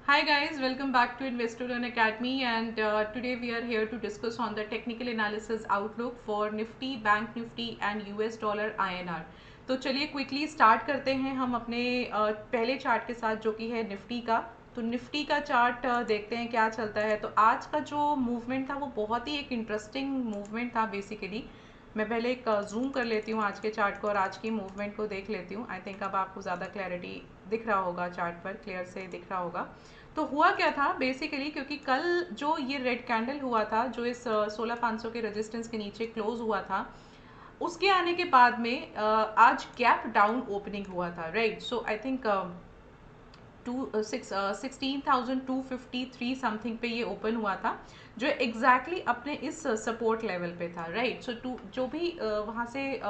Hi guys, welcome back to Investor Learn Academy, and today we are here to discuss on the technical analysis outlook for Nifty, Bank Nifty and US Dollar INR. तो चलिए quickly start करते हैं हम अपने पहले chart के साथ जो कि है निफ्टी का। तो निफ्टी का चार्ट देखते हैं क्या चलता है। तो आज का जो मूवमेंट था वो बहुत ही एक इंटरेस्टिंग मूवमेंट था बेसिकली। मैं पहले एक जूम कर लेती हूँ आज के चार्ट को और आज की मूवमेंट को देख लेती हूँ। आई थिंक अब आपको ज़्यादा क्लैरिटी दिख रहा होगा, चार्ट पर क्लियर से दिख रहा होगा। तो हुआ क्या था बेसिकली, क्योंकि कल जो ये रेड कैंडल हुआ था जो इस 16,500 के रेजिस्टेंस के नीचे क्लोज हुआ था, उसके आने के बाद में आज गैप डाउन ओपनिंग हुआ था, right. So I think 16,253 something पे ये ओपन हुआ था, जो एग्जैक्टली अपने इस सपोर्ट लेवल पे था, राइट। सो टू जो भी वहाँ से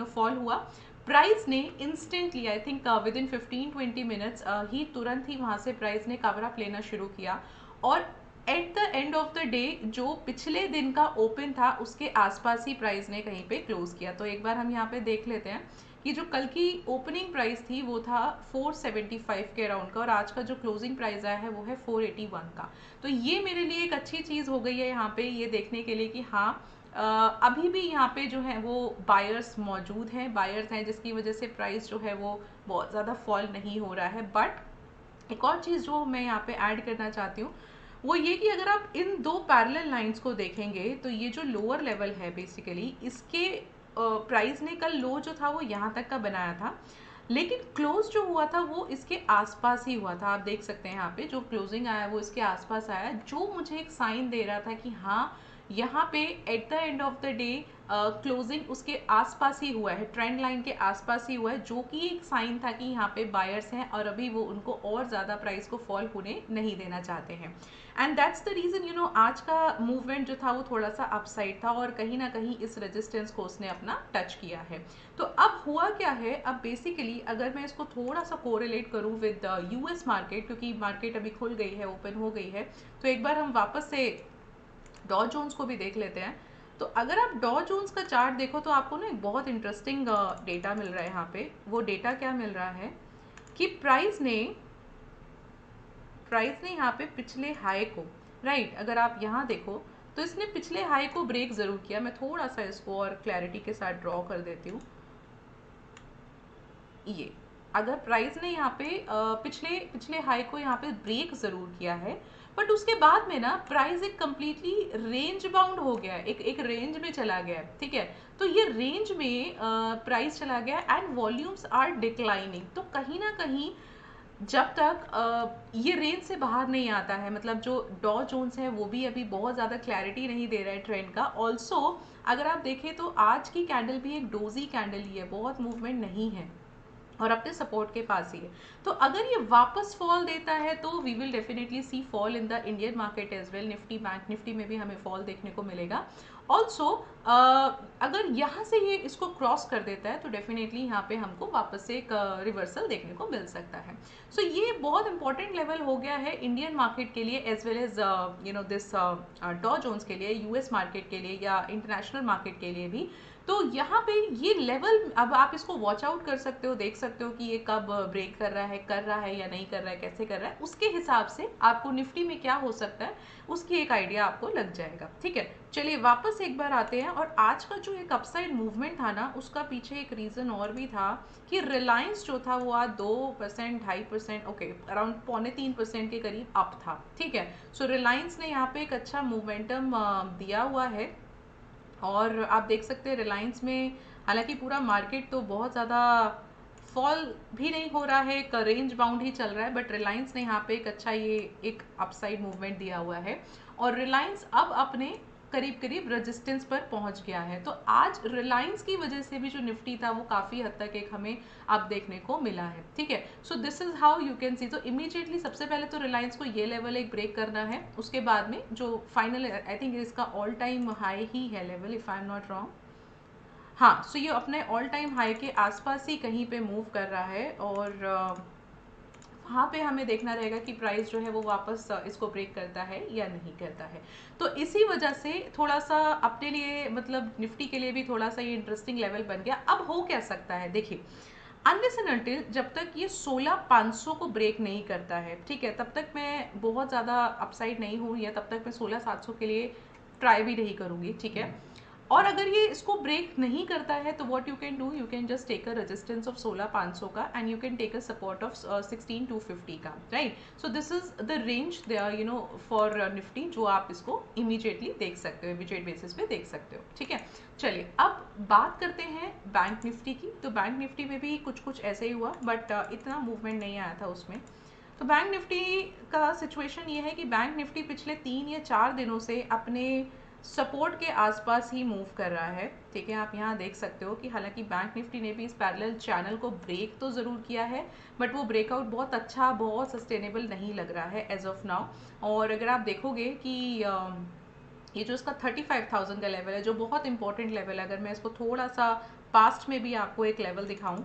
फॉल हुआ, प्राइस ने instantly I think within 15-20 minutes ही तुरंत ही वहाँ से प्राइस ने कवर अप लेना शुरू किया। और at the end of the day जो पिछले दिन का ओपन था उसके आसपास ही प्राइस ने कहीं पे क्लोज किया। तो एक बार हम यहाँ पे देख लेते हैं कि जो कल की ओपनिंग प्राइस थी वो था 475 के अराउंड का, और आज का जो क्लोजिंग प्राइस आया है वो है 481 का। तो ये मेरे लिए एक अच्छी चीज़ हो गई है यहाँ पे ये देखने के लिए कि हाँ, अभी भी यहाँ पे जो है वो बायर्स मौजूद हैं, बायर्स हैं, जिसकी वजह से प्राइस जो है वो बहुत ज़्यादा फॉल नहीं हो रहा है। बट एक और चीज़ जो मैं यहाँ पे ऐड करना चाहती हूँ वो ये कि अगर आप इन दो पैरेलल लाइंस को देखेंगे तो ये जो लोअर लेवल है बेसिकली, इसके प्राइस ने कल लो जो था वो यहाँ तक का बनाया था, लेकिन क्लोज जो हुआ था वो इसके आसपास ही हुआ था। आप देख सकते हैं यहाँ पे जो क्लोजिंग आया वो इसके आसपास आया, जो मुझे एक साइन दे रहा था कि हाँ, यहाँ पे at the end of the day closing उसके आसपास ही हुआ है, ट्रेंड लाइन के आसपास ही हुआ है, जो कि एक साइन था कि यहाँ पे बायर्स हैं और अभी वो उनको और ज़्यादा प्राइस को फॉल होने नहीं देना चाहते हैं। एंड दैट्स द रीज़न आज का मूवमेंट जो था वो थोड़ा सा अपसाइड था और कहीं ना कहीं इस रेजिस्टेंस को उसने अपना टच किया है। तो अब हुआ क्या है, अब बेसिकली अगर मैं इसको थोड़ा सा कोरिलेट करूँ विद यूएस मार्केट, क्योंकि मार्केट अभी खुल गई है, ओपन हो गई है, तो एक बार हम वापस से डॉ जोन्स को भी देख लेते हैं। तो अगर आप डॉ जोन्स का चार्ट देखो तो आपको ना एक बहुत इंटरेस्टिंग डेटा मिल रहा है यहाँ पे। वो डेटा क्या मिल रहा है कि प्राइस ने यहाँ पे पिछले हाई को, राइट, अगर आप यहाँ देखो तो इसने पिछले हाई को ब्रेक जरूर किया। मैं थोड़ा सा इसको और क्लैरिटी के साथ ड्रॉ कर देती हूँ। ये अगर प्राइस ने यहाँ पे पिछले पिछले हाई को यहाँ पे ब्रेक जरूर किया है, बट उसके बाद में ना प्राइस एक कम्प्लीटली रेंज बाउंड हो गया है, एक रेंज में चला गया है, ठीक है। तो ये रेंज में प्राइस चला गया एंड वॉल्यूम्स आर डिक्लाइनिंग। तो कहीं ना कहीं जब तक ये रेंज से बाहर नहीं आता है, मतलब जो डॉ जोन्स है वो भी अभी बहुत ज़्यादा क्लैरिटी नहीं दे रहा है ट्रेंड का। ऑल्सो अगर आप देखें तो आज की कैंडल भी एक डोजी कैंडल ही है, बहुत मूवमेंट नहीं है और अपने सपोर्ट के पास ही है। तो अगर ये वापस फॉल देता है तो we will definitely see fall in the Indian market as well. Nifty, bank Nifty में भी हमें फॉल देखने को मिलेगा। ऑल्सो अगर यहाँ से ये इसको क्रॉस कर देता है तो डेफिनेटली यहाँ पे हमको वापस से एक रिवर्सल देखने को मिल सकता है। सो ये बहुत इंपॉर्टेंट लेवल हो गया है इंडियन मार्केट के लिए एज वेल एज दिस डॉ जोन्स के लिए, यूएस मार्केट के लिए या इंटरनेशनल मार्केट के लिए भी। तो यहाँ पे ये लेवल अब आप इसको वॉच आउट कर सकते हो, देख सकते हो कि ये कब ब्रेक कर रहा है या नहीं कर रहा है, कैसे कर रहा है, उसके हिसाब से आपको निफ्टी में क्या हो सकता है उसकी एक आइडिया आपको लग जाएगा, ठीक है। चलिए वापस एक बार आते हैं, और आज का जो एक अपसाइड मूवमेंट था ना उसका पीछे एक रीज़न और भी था कि रिलायंस जो था वो आज 2%, 2.5%, ओके, अराउंड 2.25% के करीब अप था, ठीक है। सो रिलायंस ने यहाँ पे एक अच्छा मोमेंटम दिया हुआ है और आप देख सकते हैं रिलायंस में हालांकि पूरा मार्केट तो बहुत ज़्यादा फॉल भी नहीं हो रहा है, एक रेंज बाउंड ही चल रहा है, बट रिलायंस ने यहाँ पे एक अच्छा ये एक अपसाइड मूवमेंट दिया हुआ है और रिलायंस अब अपने करीब करीब रेजिस्टेंस पर पहुंच गया है। तो आज रिलायंस की वजह से भी जो निफ्टी था वो काफ़ी हद तक एक हमें अब देखने को मिला है, ठीक है। सो this is how you can see. तो इमीडिएटली सबसे पहले तो रिलायंस को ये लेवल एक ब्रेक करना है, उसके बाद में जो फाइनल आई थिंक इसका ऑल टाइम हाई ही है level, if I am not wrong. हाँ, सो ये अपने ऑल टाइम हाई के आसपास ही कहीं पे मूव कर रहा है और वहाँ पे हमें देखना रहेगा कि प्राइस जो है वो वापस इसको ब्रेक करता है या नहीं करता है। तो इसी वजह से थोड़ा सा अपने लिए, मतलब निफ्टी के लिए भी थोड़ा सा ये इंटरेस्टिंग लेवल बन गया। अब हो क्या सकता है देखिए, अनलेस एंड अनटिल जब तक ये 16,500 को ब्रेक नहीं करता है, ठीक है, तब तक मैं बहुत ज़्यादा अपसाइड नहीं हूँ, या तब तक मैं 16,700 के लिए ट्राई भी नहीं करूँगी, ठीक है। और अगर ये इसको ब्रेक नहीं करता है तो what you can do, you can just take a resistance of 16,500 का, and you can take a support of 16,250 का, right. So this is the range you know for Nifty, जो आप इसको इमीडिएटली देख सकते हो, इमीडिएट बेसिस पे देख सकते हो, ठीक है। चलिए अब बात करते हैं बैंक निफ्टी की। तो बैंक निफ्टी में भी कुछ कुछ ऐसे ही हुआ, बट इतना मूवमेंट नहीं आया था उसमें। तो बैंक निफ्टी का सिचुएशन ये है कि बैंक निफ्टी पिछले 3 या 4 दिनों से अपने सपोर्ट के आसपास ही मूव कर रहा है, ठीक है। आप यहाँ देख सकते हो कि हालांकि बैंक निफ्टी ने भी इस पैरेलल चैनल को ब्रेक तो ज़रूर किया है, बट वो ब्रेकआउट बहुत अच्छा, बहुत सस्टेनेबल नहीं लग रहा है एज ऑफ नाउ। और अगर आप देखोगे कि ये जो इसका 35,000 का लेवल है, जो बहुत इंपॉर्टेंट लेवल है, अगर मैं इसको थोड़ा सा पास्ट में भी आपको एक लेवल दिखाऊं,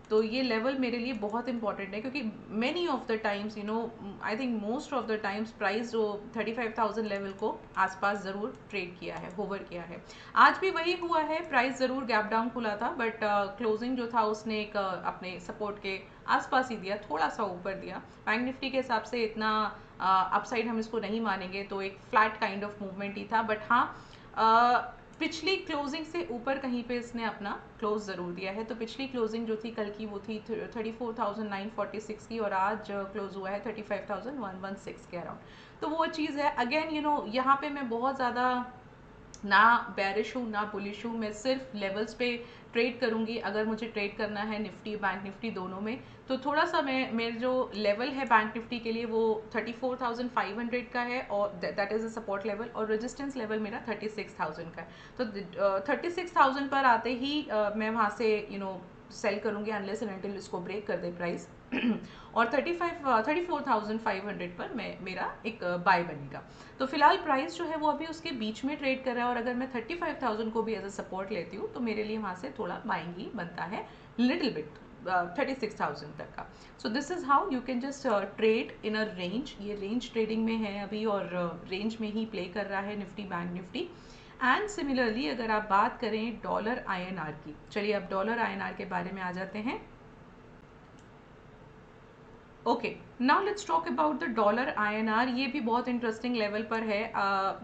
तो ये लेवल मेरे लिए बहुत इंपॉर्टेंट है, क्योंकि many of the times, you know, I think most of the times price जो 35,000 लेवल को आसपास ज़रूर ट्रेड किया है, होवर किया है। आज भी वही हुआ है, प्राइस ज़रूर गैप डाउन खुला था, बट क्लोजिंग जो था उसने एक अपने सपोर्ट के आसपास ही दिया, थोड़ा सा ऊपर दिया। बैंक निफ्टी के हिसाब से इतना अपसाइड हम इसको नहीं मानेंगे, तो एक फ्लैट काइंड ऑफ मूवमेंट ही था, बट हाँ पिछली क्लोजिंग से ऊपर कहीं पे इसने अपना क्लोज ज़रूर दिया है। तो पिछली क्लोजिंग जो थी कल की वो थी 34,946 की, और आज क्लोज हुआ है 35,116 के अराउंड। तो वो चीज़ है, अगेन यू नो, यहाँ पे मैं बहुत ज़्यादा ना बैरिश हूँ ना बुलिश हूँ, मैं सिर्फ लेवल्स पे ट्रेड करूँगी अगर मुझे ट्रेड करना है निफ्टी बैंक निफ्टी दोनों में। तो थोड़ा सा मेरे जो लेवल है बैंक निफ्टी के लिए वो 34,500 का है, और that is a support level, और रेजिस्टेंस लेवल मेरा 36,000 का है। तो 36,000 पर आते ही मैं वहाँ से यू नो सेल करूँगी, अनलेस एंड अनटिल इसको ब्रेक कर दे प्राइस और 34,500 पर मेरा एक बाय बनेगा। तो फिलहाल प्राइस जो है वो अभी उसके बीच में ट्रेड कर रहा है, और अगर मैं 35,000 को भी एज अ सपोर्ट लेती हूँ तो मेरे लिए वहाँ से थोड़ा बाइंग ही बनता है, लिटिल बिट 36,000 तक का। सो this is how you can just trade in a range. ये रेंज ट्रेडिंग में है अभी, और रेंज में ही प्ले कर रहा है Nifty bank Nifty. And similarly अगर आप बात करें डॉलर INR की, चलिए अब डॉलर INR के बारे में आ जाते हैं। Okay, now let's talk about the dollar INR। ये भी बहुत इंटरेस्टिंग लेवल पर है,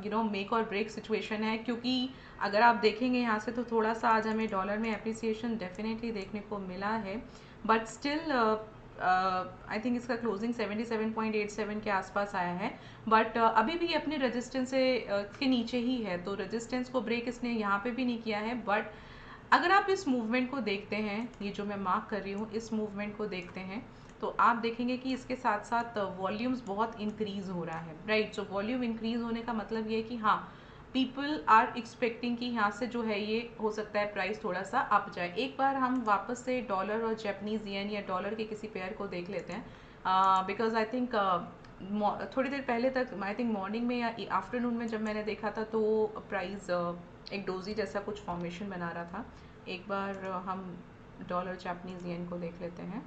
यू नो मेक और ब्रेक सिचुएशन है, क्योंकि अगर आप देखेंगे यहाँ से तो थोड़ा सा आज हमें डॉलर में एप्रिसिएशन डेफिनेटली देखने को मिला है, बट स्टिल आई थिंक इसका क्लोजिंग 77.87 के आसपास आया है, बट अभी भी अपने रेजिस्टेंस से के नीचे ही है। तो रेजिस्टेंस को ब्रेक इसने यहाँ पे भी नहीं किया है, बट अगर आप इस मूवमेंट को देखते हैं, ये जो मैं मार्क कर रही हूँ, इस मूवमेंट को देखते हैं, तो आप देखेंगे कि इसके साथ साथ वॉल्यूम्स बहुत इंक्रीज हो रहा है, राइट। सो वॉल्यूम इंक्रीज होने का मतलब ये है कि हाँ, पीपल आर एक्सपेक्टिंग कि यहाँ से जो है ये हो सकता है प्राइस थोड़ा सा अप जाए। एक बार हम वापस से डॉलर और जापानीज येन या डॉलर के किसी पेयर को देख लेते हैं, बिकॉज आई थिंक थोड़ी देर पहले तक, आई थिंक मॉर्निंग में या आफ्टरनून में जब मैंने देखा था, तो प्राइस एक डोजी जैसा कुछ फॉर्मेशन बना रहा था। एक बार हम डॉलर जापानीज येन को देख लेते हैं।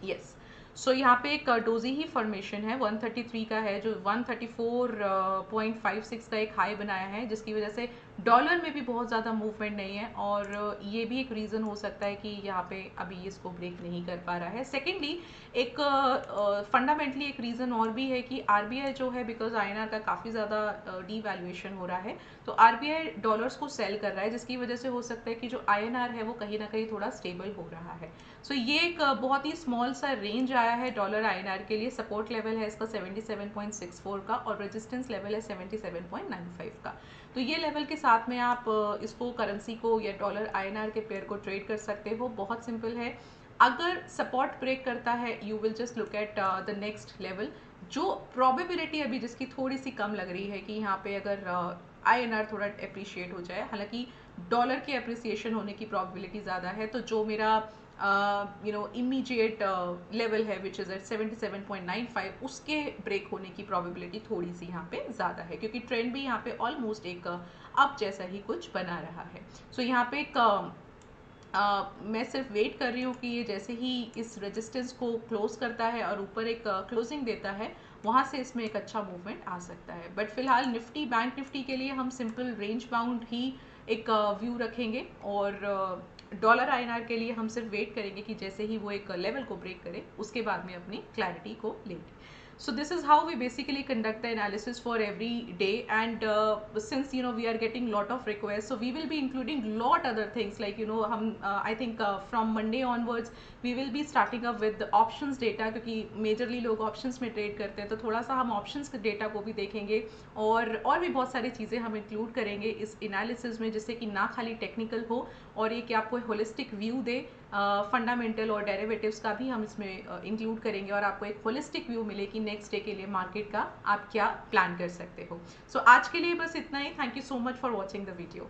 यस, सो यहाँ पे एक डोजी ही फॉर्मेशन है, 133 का है, जो 134.56 का एक हाई बनाया है, जिसकी वजह से डॉलर में भी बहुत ज़्यादा मूवमेंट नहीं है, और ये भी एक रीज़न हो सकता है कि यहाँ पे अभी इसको ब्रेक नहीं कर पा रहा है। सेकेंडली एक फंडामेंटली एक रीज़न और भी है कि RBI जो है, बिकॉज INR का काफ़ी ज़्यादा डीवैल्यूएशन हो रहा है, तो RBI डॉलर्स को सेल कर रहा है, जिसकी वजह से हो सकता है कि जो INR है वो कहीं ना कहीं थोड़ा स्टेबल हो रहा है। सो ये एक बहुत ही स्मॉल सा रेंज आया है डॉलर INR के लिए। सपोर्ट लेवल है इसका 77.64 का, और रेजिस्टेंस लेवल है 77.95 का। तो ये लेवल के साथ में आप इसको, करेंसी को या डॉलर INR के पेयर को ट्रेड कर सकते हो। बहुत सिंपल है, अगर सपोर्ट ब्रेक करता है you will just look at the next level. जो प्रोबेबिलिटी अभी जिसकी थोड़ी सी कम लग रही है कि यहाँ पे अगर INR थोड़ा अप्रिशिएट हो जाए, हालांकि डॉलर के अप्रिसिएशन होने की प्रोबेबिलिटी ज़्यादा है। तो जो मेरा यू नो इमीडिएट लेवल है विच इज़ एट 77.95, उसके ब्रेक होने की प्रोबेबिलिटी थोड़ी सी यहाँ पे ज़्यादा है, क्योंकि ट्रेंड भी यहाँ पे ऑलमोस्ट एक अप जैसा ही कुछ बना रहा है। सो यहाँ पे एक मैं सिर्फ वेट कर रही हूँ कि ये जैसे ही इस रेजिस्टेंस को क्लोज करता है और ऊपर एक क्लोजिंग देता है, वहाँ से इसमें एक अच्छा मूवमेंट आ सकता है। बट फिलहाल निफ्टी बैंक निफ्टी के लिए हम सिंपल रेंज बाउंड ही एक व्यू रखेंगे, और डॉलर आईएनआर के लिए हम सिर्फ वेट करेंगे कि जैसे ही वो एक लेवल को ब्रेक करे उसके बाद में अपनी क्लैरिटी को लेंगे. So this is how we basically conduct the analysis for every day, and since we are getting lot of requests, so we will be including lot other things like हम I think from Monday onwards we will be starting up with the options data, क्योंकि majorly लोग options में trade करते हैं, तो थोड़ा सा हम options के data को भी देखेंगे, और भी बहुत सारी चीज़ें हम include करेंगे इस analysis में, जिससे कि ना खाली technical हो और ये कि आपको holistic view दे. फंडामेंटल और डेरिवेटिव्स का भी हम इसमें इंक्लूड करेंगे, और आपको एक होलिस्टिक व्यू मिले कि नेक्स्ट डे के लिए मार्केट का आप क्या प्लान कर सकते हो. सो आज के लिए बस इतना ही. Thank you so much for watching the video.